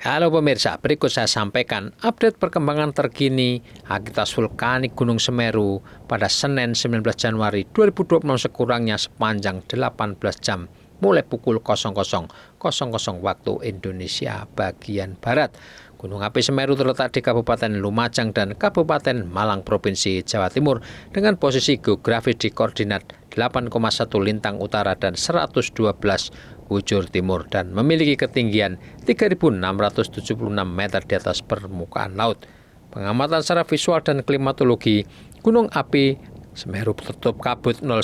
Halo pemirsa, berikut saya sampaikan update perkembangan terkini aktivitas vulkanik Gunung Semeru pada Senin 19 Januari 2026 sekurangnya sepanjang 18 jam mulai pukul 00.00 waktu Indonesia bagian Barat. Gunung api Semeru terletak di Kabupaten Lumajang dan Kabupaten Malang, Provinsi Jawa Timur dengan posisi geografis di koordinat 8,1 lintang utara dan 112 bujur timur dan memiliki ketinggian 3.676 meter di atas permukaan laut. Pengamatan secara visual dan klimatologi, gunung api Semeru tertutup kabut 01,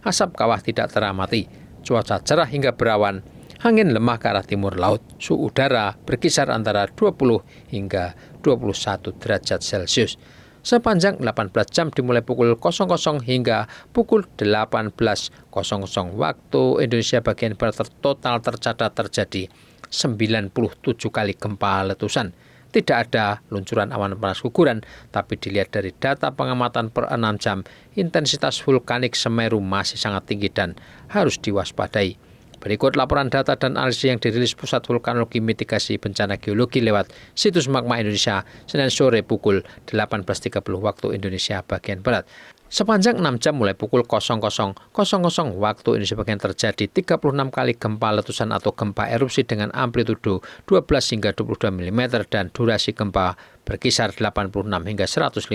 asap kawah tidak teramati, cuaca cerah hingga berawan, angin lemah ke arah timur laut, suhu udara berkisar antara 20 hingga 21 derajat Celcius. Sepanjang 18 jam dimulai pukul 00.00 hingga pukul 18.00 waktu Indonesia bagian Barat total tercatat terjadi 97 kali gempa letusan. Tidak ada luncuran awan panas guguran, tapi dilihat dari data pengamatan per 6 jam, intensitas vulkanik Semeru masih sangat tinggi dan harus diwaspadai. Berikut laporan data dan analisis yang dirilis Pusat Vulkanologi Mitigasi Bencana Geologi lewat situs Magma Indonesia Senin sore pukul 18.30 waktu Indonesia bagian Barat. Sepanjang 6 jam mulai pukul 00.00 waktu Indonesia bagian terjadi 36 kali gempa letusan atau gempa erupsi dengan amplitudo 12 hingga 22 mm dan durasi gempa berkisar 86 hingga 156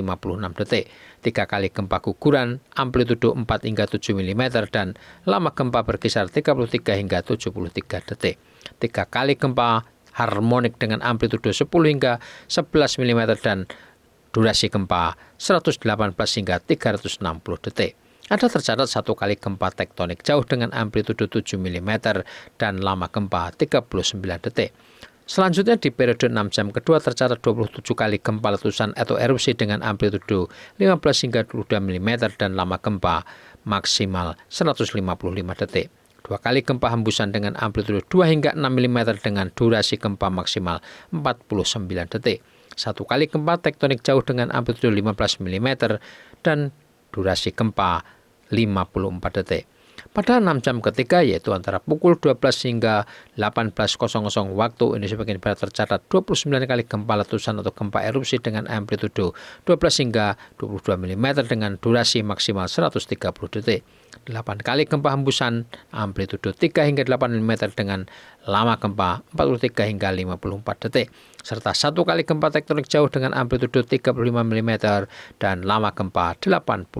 detik. 3 kali gempa guguran amplitudo 4 hingga 7 mm dan lama gempa berkisar 33 hingga 73 detik. 3 kali gempa harmonik dengan amplitudo 10 hingga 11 mm dan durasi gempa 118 hingga 360 detik. Ada tercatat 1 kali gempa tektonik jauh dengan amplitudo 7 mm dan lama gempa 39 detik. Selanjutnya di periode 6 jam kedua tercatat 27 kali gempa letusan atau erupsi dengan amplitudo 15 hingga 22 mm dan lama gempa maksimal 155 detik. 2 kali gempa hembusan dengan amplitudo 2 hingga 6 mm dengan durasi gempa maksimal 49 detik. 1 kali gempa tektonik jauh dengan amplitudo 15 mm dan durasi gempa 54 detik. Pada 6 jam ketiga yaitu antara pukul 12 hingga 18.00 waktu Indonesia bagian Barat tercatat 29 kali gempa letusan atau gempa erupsi dengan amplitudo 12 hingga 22 mm dengan durasi maksimal 130 detik. 8 kali gempa hembusan amplitudo 3 hingga 8 mm dengan lama gempa 43 hingga 54 detik. Serta 1 kali gempa tektonik jauh dengan amplitudo 35 mm dan lama gempa 85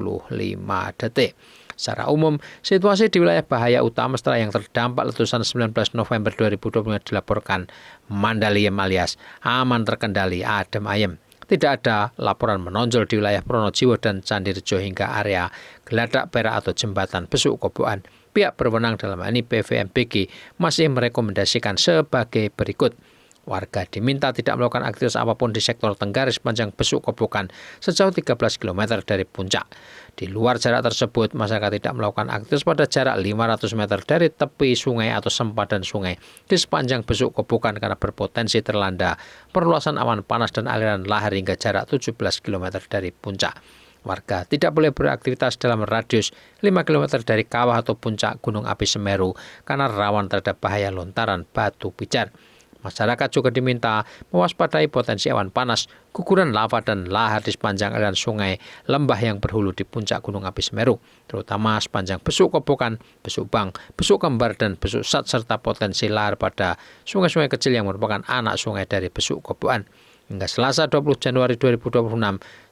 detik. Secara umum, situasi di wilayah bahaya utama setelah yang terdampak letusan 19 November 2020 dilaporkan Mandaliyem alias aman terkendali adem ayem. Tidak ada laporan menonjol di wilayah Pronojiwo dan Candirejo hingga area Geladak Perak atau Jembatan Besuk Koboan. Pihak berwenang dalam ini PVMBG masih merekomendasikan sebagai berikut. Warga diminta tidak melakukan aktivitas apapun di sektor Tenggaris sepanjang Besuk Kobokan sejauh 13 km dari puncak. Di luar jarak tersebut, masyarakat tidak melakukan aktivitas pada jarak 500 meter dari tepi sungai atau sempadan sungai di sepanjang Besuk Kobokan karena berpotensi terlanda perluasan awan panas dan aliran lahar hingga jarak 17 km dari puncak. Warga tidak boleh beraktivitas dalam radius 5 km dari kawah atau puncak Gunung Api Semeru karena rawan terhadap bahaya lontaran batu pijar. Masyarakat juga diminta mewaspadai potensi awan panas, guguran lava dan lahar di sepanjang aliran sungai lembah yang berhulu di puncak Gunung Api Semeru, terutama sepanjang Besuk Kobokan, Besuk Bang, Besuk Kembar, dan Besuk Sat, serta potensi lahar pada sungai-sungai kecil yang merupakan anak sungai dari Besuk Kobokan. Hingga Selasa 20 Januari 2026,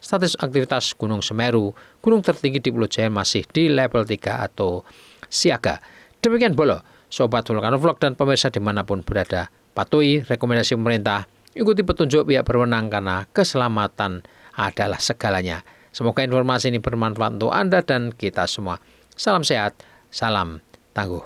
status aktivitas Gunung Semeru, gunung tertinggi di Pulau Jaya masih di level 3 atau siaga. Demikian Bolo, Sobat Vulkanovlog dan pemirsa dimanapun berada. Patuhi rekomendasi pemerintah, ikuti petunjuk pihak berwenang karena keselamatan adalah segalanya. Semoga informasi ini bermanfaat untuk Anda dan kita semua. Salam sehat, salam tangguh.